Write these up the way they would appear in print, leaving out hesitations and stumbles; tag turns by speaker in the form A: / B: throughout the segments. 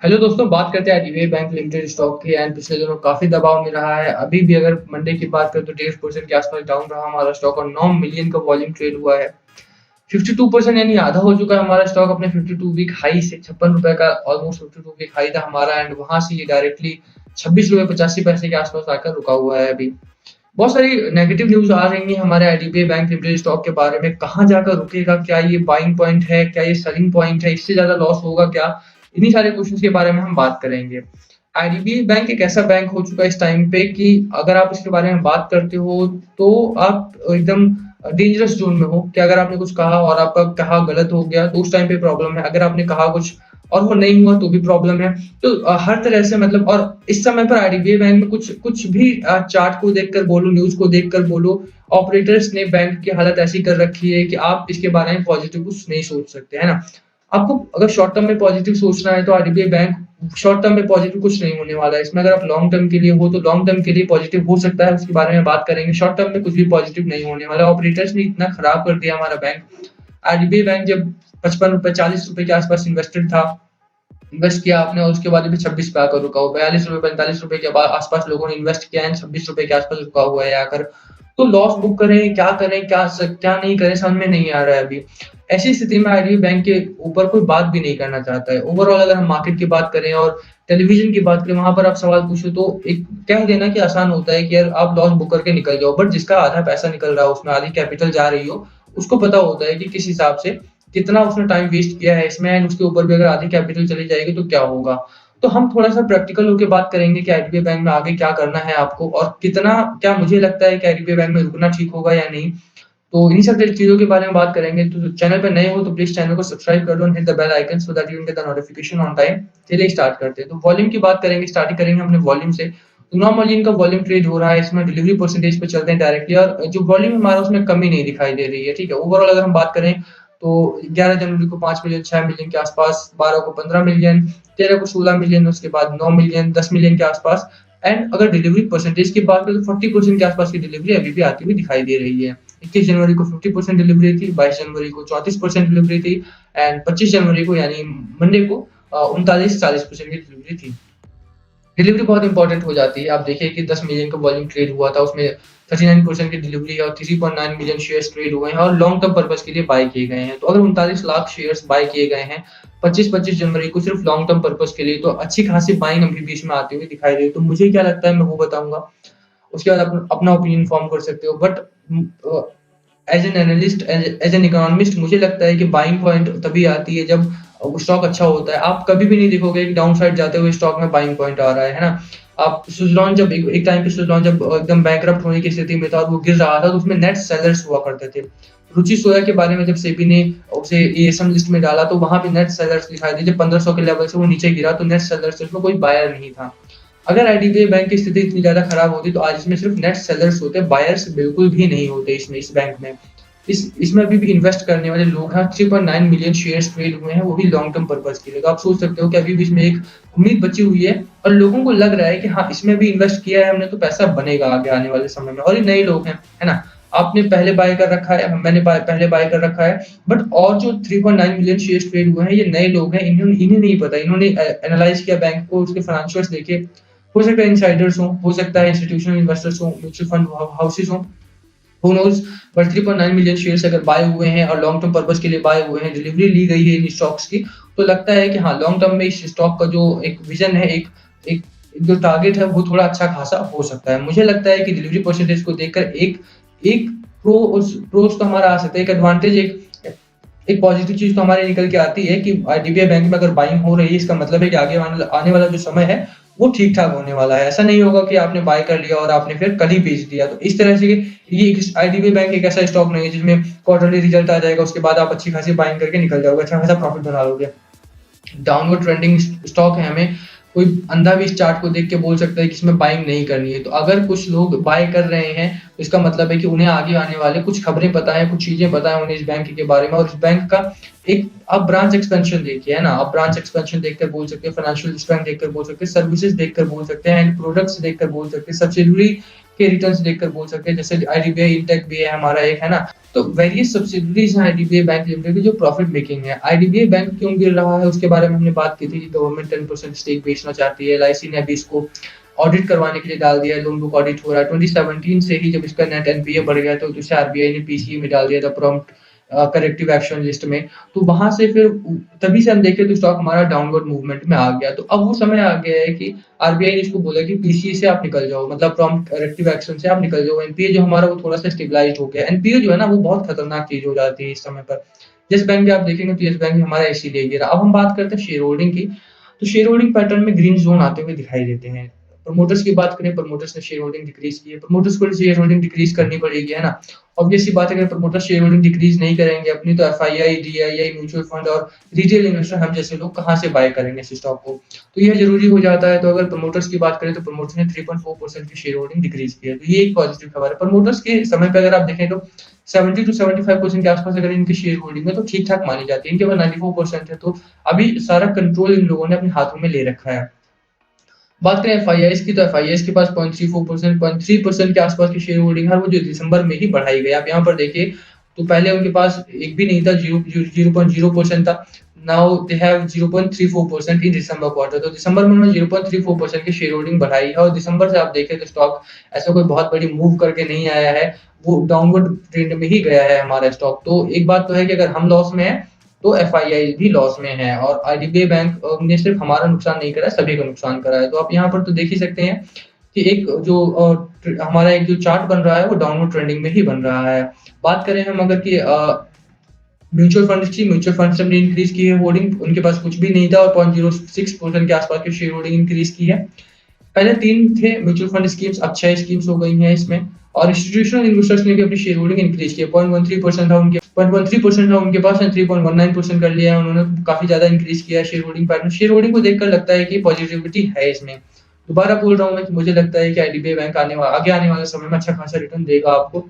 A: Hello दोस्तों, बात करते हैं आईडीबीआई बैंक लिमिटेड स्टॉक की एंड पिछले दिनों काफ़ी दबाव में रहा है। अभी भी अगर मंडे की बात करें तो 1.5% के आसपास डाउन रहा हमारा स्टॉक और 9 मिलियन का वॉल्यूम ट्रेड हुआ है। 52% यानी आधा हो चुका है हमारा स्टॉक अपने 52 वीक हाई से। ₹56 का ऑलमोस्ट 52 वीक हाई था हमारा एंड वहाँ से ये डायरेक्टली ₹26.85 के आसपास आकर रुका हुआ है अभी। बहुत सारी नेगेटिव न्यूज़ आ रही हैं हमारे आईडीबीआई बैंक लिमिटेड स्टॉक के बारे में, कहाँ जाकर रुकेगा? क्या ये बाइंग पॉइंट है? क्या ये सेलिंग पॉइंट है? इससे ज़्यादा लॉस होगा क्या? इन्हीं सारे क्वेश्चंस के बारे में हम बात करेंगे। आईडीबीआई बैंक एक ऐसा बैंक हो चुका है इस टाइम पे कि अगर आप इसके बारे में बात करते हो, तो आप एकदम डेंजरस ज़ोन में हो कि अगर आपने कुछ कहा और आपका कहा गलत हो गया, तो उस टाइम पे प्रॉब्लम है। अगर आपने कहा कुछ और वो नहीं हुआ, तो भी प्रॉब्लम है। तो हर तरह से मतलब और इस समय पर आईडीबीआई बैंक में कुछ कुछ भी चार्ट को देखकर बोलो, न्यूज़ को देखकर बोलो, ऑपरेटर्स ने बैंक की हालत ऐसी कर रखी है कि आप इसके बारे में पॉजिटिव कुछ नहीं सोच सकते, है ना? आपको अगर शॉर्ट टर्म में पॉजिटिव सोचना है तो आईडीबीआई बैंक शॉर्ट टर्म में पॉजिटिव कुछ नहीं होने वाला है। इसमें अगर आप लॉन्ग टर्म के लिए हो तो लॉन्ग टर्म के लिए पॉजिटिव हो सकता है, उसके बारे में बात करेंगे। शॉर्ट टर्म में कुछ भी पॉजिटिव नहीं होने वाला। ऑपरेटर्स ने इतना खराब कर दिया हमारा बैंक। आईडीबीआई बैंक जब ₹55 ₹40 के आसपास इन्वेस्टेड था, इन्वेस्ट किया आपने और उसके बाद भी 26 पे आकर रुका हुआ। ₹42 ₹45 के आसपास लोगों ने इन्वेस्ट किया है, ₹26 के आसपास रुका हुआ है आकर। तो लॉस बुक करें, क्या नहीं करें समझ में नहीं आ रहा है अभी। ऐसी स्थिति में आईडीबीआई बैंक के ऊपर कोई बात भी नहीं करना चाहता है। ओवरऑल अगर हम मार्केट की बात करें और टेलीविज़न की बात करें, वहाँ पर आप सवाल पूछो तो एक कह देना कि आसान होता है कि यार आप लॉस बुक करके निकल जाओ। बट जिसका आधा पैसा निकल रहा हो, उसमें आधी कैपिटल जा रही हो, उसको पता होता है कि किस हिसाब से कितना उसने टाइम वेस्ट किया है इसमें एंड उसके ऊपर भी अगर आधी कैपिटल चली जाएगी तो क्या होगा? तो हम थोड़ा-सा प्रैक्टिकल होके बात करेंगे कि आईडीबीआई बैंक में आगे क्या करना है आपको और कितना क्या मुझे लगता है कि आईडीबीआई बैंक में रुकना ठीक होगा या नहीं? तो इन्हीं सब चीज़ों के बारे में बात करेंगे। तो चैनल पे नए हो तो प्लीज़ चैनल को सब्सक्राइब कर दो and hit the bell icon so that you will get the notification on time. चलिए स्टार्ट करते हैं। तो वॉल्यूम की बात करेंगे, स्टार्टिंग करेंगे अपने वॉल्यूम से। तो 9 मिलियन का वॉल्यूम ट्रेड हो रहा है, इसमें डिलीवरी परसेंटेज पे चलते हैं डायरेक्टली और जो वॉल्यूम हमारा उसमें कमी नहीं दिखाई दे रही है, ठीक है? ओवरऑल अगर हम बात करें तो 11 जनवरी को 5 मिलियन, 6 मिलियन के आसपास, 12 को 15 मिलियन, 13 को 16 मिलियन, उसके बाद 9 मिलियन, 10 मिलियन के आसपास एंड अगर डिलीवरी परसेंटेज की बात करें तो 40% के आसपास की डिलीवरी अभी भी आती हुई दिखाई दे रही है। 21 जनवरी को 50% डिलीवरी थी, 22 जनवरी को 34% डिलीवरी थी एंड 25 जनवरी को यानी मंडे को 39-40% की डिलीवरी थी। डिलीवरी बहुत इंपॉर्टेंट हो जाती है। आप देखिए कि 10 मिलियन का वॉल्यूम ट्रेड हुआ था, उसमें 39% की डिलीवरी है और 3.9 मिलियन शेयर्स ट्रेड हुए हैं और लॉन्ग टर्म पर्पस के लिए बाय किए गए हैं। तो अगर 39 लाख शेयर्स बाय किए गए हैं 25-25 जनवरी को सिर्फ लॉन्ग टर्म पर्पस के लिए, तो अच्छी खासी बाइंग अभी बीच में आती हुई दिखाई दे रही है। तो मुझे क्या लगता है मैं वो बताऊँगा। उसके बाद अपना ओपिनियन फॉर्म कर सकते हो। But as an analyst as an economist मुझे लगता है कि बाइंग पॉइंट तभी आती है जब स्टॉक अच्छा होता है। आप कभी भी नहीं देखोगे कि डाउन साइड जाते हुए स्टॉक में बाइंग पॉइंट आ रहा है ना? आप सुज़लॉन जब एक टाइम पे सुज़लॉन जब एकदम बैंकरप्ट होने की स्थिति में था और वो गिर रहा था, तो उसमें नेट सेलर्स हुआ करते थे। रुचि सोया के बारे में जब सेबी ने उसे एएसएम लिस्ट में डाला, तो वहाँ पे नेट सेलर्स दिखाई दिए। जब 1500 के लेवल से वो नीचे गिरा, तो नेट सेलर्स थे, उसमें कोई बायर नहीं था। अगर आईडीबीआई बैंक की स्थिति इतनी ज़्यादा खराब होती, तो आज इसमें सिर्फ नेट सेलर्स होते, बायर्स बिल्कुल भी नहीं होते इस बैंक में। इसमें अभी भी इन्वेस्ट करने वाले लोग हैं, 3.9 मिलियन शेयर्स ट्रेड हुए हैं, वो भी लॉन्ग टर्म पर्पस के लिए। तो आप सोच सकते हो कि अभी भी इसमें एक उम्मीद बची हुई है और लोगों को लग रहा है कि हाँ, इसमें भी इन्वेस्ट किया है हमने तो पैसा बनेगा आगे आने वाले समय में। और ये नए लोग हैं, है ना? आपने पहले बाय कर रखा है, पहले बाय कर रखा है, बट और जो 3.9 मिलियन शेयर्स ट्रेड हुए हैं, ये नए लोग हैं, इन्हें नहीं पता। इन्होंने एनालाइज़ किया बैंक को, उसके फाइनेंशियल्स देखे। हो सकता है इनसाइडर्स हों, हो सकता है इंस्टीट्यूशनल इन्वेस्टर्स हों, म्यूचुअल फंड हाउसेस हों, हू नोज़। बट 3.9 मिलियन शेयर्स अगर बाय हुए हैं और लॉन्ग टर्म पर्पस के लिए बाय हुए हैं, डिलीवरी ली गई है इन स्टॉक्स की, तो लगता है कि हाँ, लॉन्ग टर्म में इस स्टॉक का जो एक विज़न है, एक एक जो टारगेट है, वो थोड़ा अच्छा खासा हो सकता है। मुझे लगता है कि डिलीवरी परसेंटेज को देखकर एक एक प्रोस तो हमारा आ सकता है, एक एडवांटेज, एक पॉजिटिव चीज़ तो हमारे निकल के आती है कि आईडीबीआई बैंक में अगर बाइंग हो रही है, इसका मतलब है कि आगे आने वाला जो समय है, वो ठीक-ठाक होने वाला है। ऐसा नहीं होगा कि आपने बाय कर लिया और आपने फिर कल ही बेच दिया। तो इस तरह से ये आईडीबी बैंक एक ऐसा स्टॉक नहीं है जिसमें क्वार्टरली रिजल्ट आ जाएगा, उसके बाद आप अच्छी खासी बाइंग करके निकल जाओगे, अच्छा खासा प्रॉफिट बना लोगे। डाउनवर्ड ट्रेंडिंग स्टॉक है, हमें कोई अंधा भी इस चार्ट को देख के बोल सकता है कि इसमें बाइंग नहीं करनी है। तो अगर कुछ लोग बाय कर रहे हैं, तो इसका मतलब है कि उन्हें आगे आने वाले कुछ खबरें पता है, कुछ चीज़ें पता है उन्हें इस बैंक के बारे में और इस बैंक का एक आप ब्रांच एक्सपेंशन देखिए, है ना? आप ब्रांच एक्सपेंशन देखकर बोल सकते हैं, फाइनेंशियल स्ट्रेंथ देखकर बोल सकते हैं, सर्विसेज़ देखकर बोल सकते हैं एंड प्रोडक्ट्स देखकर बोल सकते हैं, सब्सिडियरी के रिटर्न्स देखकर बोल सकते हैं। जैसे आईडीबीआई इंटेक भी है हमारा एक, है ना? तो वेरियस सब्सिडरीज हैं आईडीबीआई बैंक लिमिटेड की जो प्रॉफिट मेकिंग है। आईडीबीआई बैंक क्यों गिर रहा है उसके बारे में हमने बात की थी कि गवर्नमेंट 10% स्टेक बेचना चाहती है। एलआईसी ने अभी इसको ऑडिट करवाने के लिए डाल दिया है, लोन बुक ऑडिट हो रहा है। 2017 से ही जब इसका नेट एनपीए बढ़ गया तो उसे आरबीआई ने पीसीए में डाल दिया था, प्रॉम्प्ट करेक्टिव एक्शन लिस्ट में। तो वहां से फिर तभी से हम देखें तो स्टॉक हमारा डाउनवर्ड मूवमेंट में आ गया। तो अब वो समय आ गया है कि आरबीआई ने इसको बोला कि पीसीए से आप निकल जाओ, मतलब प्रॉम्प्ट करेक्टिव एक्शन से आप निकल जाओ। एनपीए जो हमारा वो थोड़ा सा स्टेबलाइज हो गया। एनपीए जो है ना वो बहुत खतरनाक चीज हो जाती है इस समय पर। जिस बैंक में आप देखेंगे तो येस बैंक में हमारा इसीलिए गिरा। अब हम बात करते हैं शेयर होल्डिंग की। तो शेयर होल्डिंग पैटर्न में ग्रीन जोन आते हुए दिखाई देते हैं। प्रमोटर्स की बात करें, प्रमोटर्स ने शेयर होल्डिंग डिक्रीज की है। प्रमोटर्स को शेयर होल्डिंग डिक्रीज करनी पड़ेगी, है ना। ऑब्वियस सी बात है, अगर प्रमोटर शेयर होल्डिंग डिक्रीज नहीं करेंगे अपनी, तो एफआईआई, डीआईआई, म्यूचुअल फंड और रिटेल इन्वेस्टर हम जैसे लोग कहाँ से बाय करेंगे इस स्टॉक को। तो यह जरूरी हो जाता है। तो अगर प्रमोटर्स की बात करें तो प्रमोटर्स ने 3.4% की शेयर होल्डिंग डिक्रीज की है। तो ये एक पॉजिटिव खबर है। प्रमोटर्स के समय पे अगर आप देखें तो 70 टू 75% के आसपास अगर इनकी शेयर होल्डिंग है तो ठीक ठाक मानी जाती है। इनके पास 94% है। तो अभी सारा कंट्रोल इन लोगों ने अपने हाथों में ले रखा है। बात करें एफआईआईस की, तो एफआईआईस के पास 0.34%, 0.3% के आसपास की शेयर होल्डिंग है, वो जो दिसंबर में ही बढ़ाई गई। आप यहाँ पर देखिए तो पहले उनके पास एक भी नहीं था, 0.0% था। Now they have 0.34% in December quarter. तो दिसंबर में उन्होंने 0.34% की शेयर होल्डिंग बढ़ाई है। और दिसंबर से आप देखें तो स्टॉक ऐसा कोई बहुत बड़ी मूव करके नहीं आया है, वो डाउनवर्ड ट्रेंड में ही गया है हमारा स्टॉक। तो एक बात तो है कि अगर हम लॉस में है तो एफआईआई भी लॉस में है। और आईडीबीआई बैंक ने सिर्फ हमारा नुकसान नहीं करा, सभी का नुकसान करा है। तो आप यहाँ पर तो देख ही सकते हैं कि एक जो हमारा एक जो चार्ट बन रहा है वो डाउनवर्ड ट्रेंडिंग में ही बन रहा है। बात करें हम अगर कि म्यूचुअल फंड की, म्यूचुअल फंड से हमने इंक्रीज की है होल्डिंग। उनके पास कुछ भी नहीं था और 0.06% के आसपास की शेयर होल्डिंग इंक्रीज की है। पहले 3 थे म्यूचुअल फंड स्कीम्स, अब 6 स्कीम्स हो गई हैं इसमें। और इंस्टीट्यूशनल इन्वेस्टर्स ने भी अपनी शेयर होल्डिंग इंक्रीज की है। 0.13% था उनके 0.13% था उनके पास, 3.19% कर लिया है उन्होंने। काफी ज्यादा इंक्रीज किया है share holding pattern. Share holding को देखकर लगता है कि पॉजिटिविटी है इसमें। दोबारा बोल रहा हूँ मैं कि मुझे लगता है कि आईडीबीआई बैंक आगे आने वाले समय में अच्छा खासा रिटर्न देगा आपको।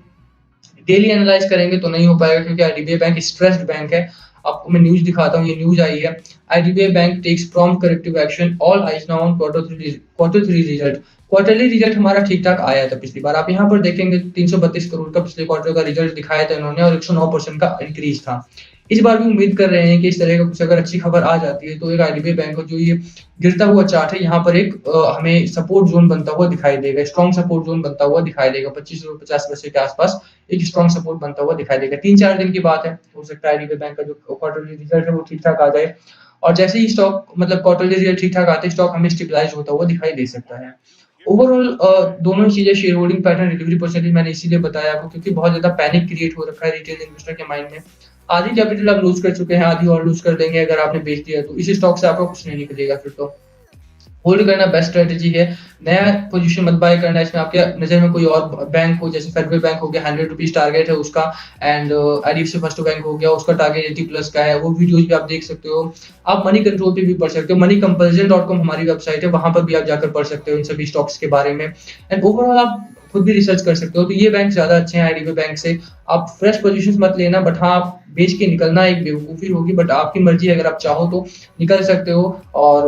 A: डेली एनालाइज करेंगे तो नहीं हो पाएगा, क्योंकि आईडीबीआई बैंक स्ट्रेस्ड बैंक है। आपको मैं न्यूज दिखाता हूँ, ये न्यूज आई है। IDBI bank takes prompt corrective action, all eyes now on quarter 3 result. Quarterly result हमारा ठीक ठाक आया था पिछली बार। आप यहाँ पर देखेंगे 332 करोड़ का पिछले क्वार्टर का रिजल्ट दिखाया था इन्होंने, और 109% का इंक्रीज था। इस बार भी उम्मीद कर रहे हैं कि इस तरह का कुछ अगर अच्छी खबर आ जाती है तो एक आईडीबीआई बैंक को जो ये गिरता हुआ चार्ट है, यहाँ पर एक हमें सपोर्ट जोन बनता हुआ दिखाई देगा, स्ट्रॉन्ग सपोर्ट जोन बनता हुआ दिखाई देगा। 25 पैसे के आसपास एक स्ट्रॉन्ग सपोर्ट बनता हुआ दिखाई देगा। 3-4 दिन की बात है, हो सकता है आईडीबीआई बैंक का जो क्वार्टरली रिजल्ट है वो ठीक ठाक आ जाए। और जैसे ही स्टॉक मतलब क्वार्टरली रिजल्ट ठीक ठाक आते, स्टॉक हमें स्टेबलाइज होता हुआ दिखाई दे सकता है। ओवरऑल दोनों चीजें, share holding pattern, delivery percentage, मैंने इसीलिए बताया आपको क्योंकि बहुत ज्यादा पैनिक क्रिएट हो रखा है रिटेल इन्वेस्टर के माइंड में। आधी कैपिटल आप लूज कर चुके हैं, आधी और लूज कर देंगे अगर आपने बेच दिया तो। इस स्टॉक से आपका कुछ नहीं निकलेगा फिर तो। होल्ड करना बेस्ट स्ट्रेटेजी है। नया पोजीशन मत बाय करना। इसमें आपके नजर में कोई और बैंक हो, जैसे फेडरल बैंक हो गया, 100 रुपीज टारगेट है उसका। एंड आईडीएफसी फर्स्ट बैंक हो गया, उसका टारगेट 80+ का है। वो वीडियोज भी आप देख सकते हो। आप मनी कंट्रोल पे भी पढ़ सकते हो। moneycompulsion.com हमारी वेबसाइट है, वहां पर भी आप जाकर पढ़ सकते हो इन सभी स्टॉक्स के बारे में। एंड ओवरऑल आप खुद भी रिसर्च कर सकते हो। तो ये बैंक ज्यादा अच्छे हैं आईडीबीआई बैंक से। आप फ्रेश पोजीशंस मत लेना, बट हाँ आप बेच के निकलना एक बेवकूफी होगी, बट आपकी मर्जी है, अगर आप चाहो तो निकल सकते हो। और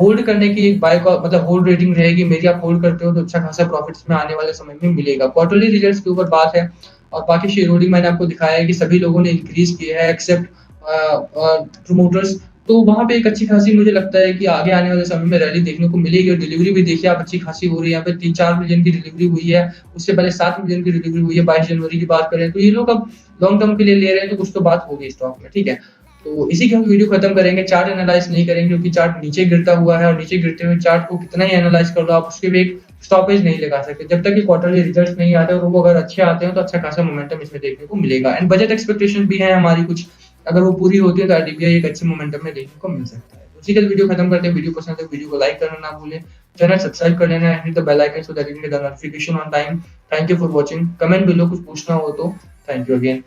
A: होल्ड करने की एक बाय का मतलब होल्ड रेटिंग रहेगी मेरी। आप होल्ड करते हो तो अच्छा खासा प्रॉफिट्स में आने वाले समय में मिलेगा। क्वार्टरली रिजल्ट्स के ऊपर बात है। और बाकी शेयर होल्डिंग मैंने आपको दिखाया है कि सभी लोगों ने इंक्रीज किया है एक्सेप्ट प्रमोटर्स। तो वहां पे एक अच्छी खासी मुझे लगता है कि आगे आने वाले समय में रैली देखने को मिलेगी। और डिलीवरी भी देखिए आप अच्छी खासी हो रही है। यहाँ पे 3-4 मिलियन की डिलीवरी हुई है, उससे पहले 7 मिलियन की डिलीवरी हुई है 22 जनवरी की बात करें तो। ये लोग अब लॉन्ग टर्म के लिए ले रहे हैं तो कुछ तो बात होगी स्टॉक में, ठीक है। तो इसी के हम वीडियो खत्म करेंगे। चार्ट एनालाइज नहीं करेंगे क्योंकि चार्ट नीचे गिरता हुआ है, और नीचे गिरते हुए चार्ट को कितना ही एनालाइज कर लो आप, उसके भी एक स्टॉपेज नहीं लगा सकते जब तक कि क्वार्टरली रिजल्ट्स नहीं आते। और वो अगर अच्छे आते हैं तो अच्छा खासा मोमेंटम इसमें देखने को मिलेगा। एंड बजट एक्सपेक्टेशन भी है हमारी कुछ, अगर वो पूरी होती है तो आईडीबीआई एक अच्छे मोमेंटम में देखने को मिल सकता है। तो उसी के वीडियो खत्म करते हैं। वीडियो पसंद है वीडियो को लाइक करना ना भूलें, चैनल सब्सक्राइब कर लेना, hit the bell icon so that you get the notification on time. Thank you for watching. Comment below कुछ पूछना हो तो। Thank you again.